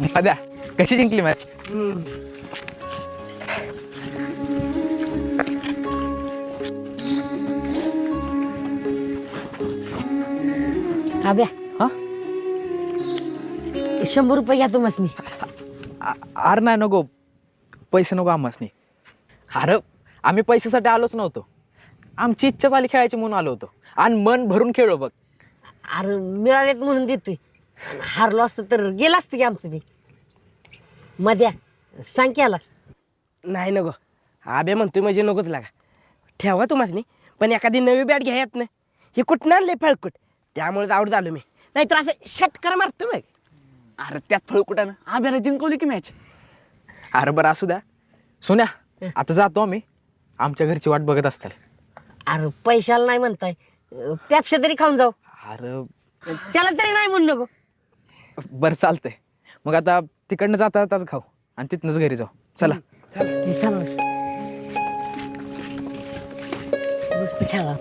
द्या कशी जिंकली मॅच? आब्या हा 100 रुपये घ्या तुम्हाला. अरे नाही नको, पैसे नको आम्हासनी. अरे आम्ही पैशासाठी आलोच नव्हतो, आमची इच्छा झाली खेळायची म्हणून आलो होतो आणि मन भरून खेळलो बघ. अरे मिळालेत म्हणून देतोय, हारलो असतं तर गेलं असतं की आमचं बी. मध्या सांग की आला. नाही नको, आबे म्हणतोय म्हणजे नकोच लागा. ठेवा तुम्हाला पण एखादी नवी बॅट घ्या येत नाही. हे कुठं आणले फळकुट, त्यामुळे आऊट झालो मी. नाहीतर असं षटकार मारतो बघ. अरे त्यात फळ कुठं ना आब्याला जिंकवली की मॅच. अरे बरं असू द्या. सोन्या आता जातो आम्ही, आमच्या घरची वाट बघत असतील. अरे पैशाला नाही म्हणताय, पेप्स्या तरी खाऊन जाऊ. अरे त्याला तरी नाही म्हणू नको. बरं चालतंय, मग आता तिकडनं जाता जाताच खाऊ आणि तिथनंच घरी जाऊ. चला. चला मस्त खेळा.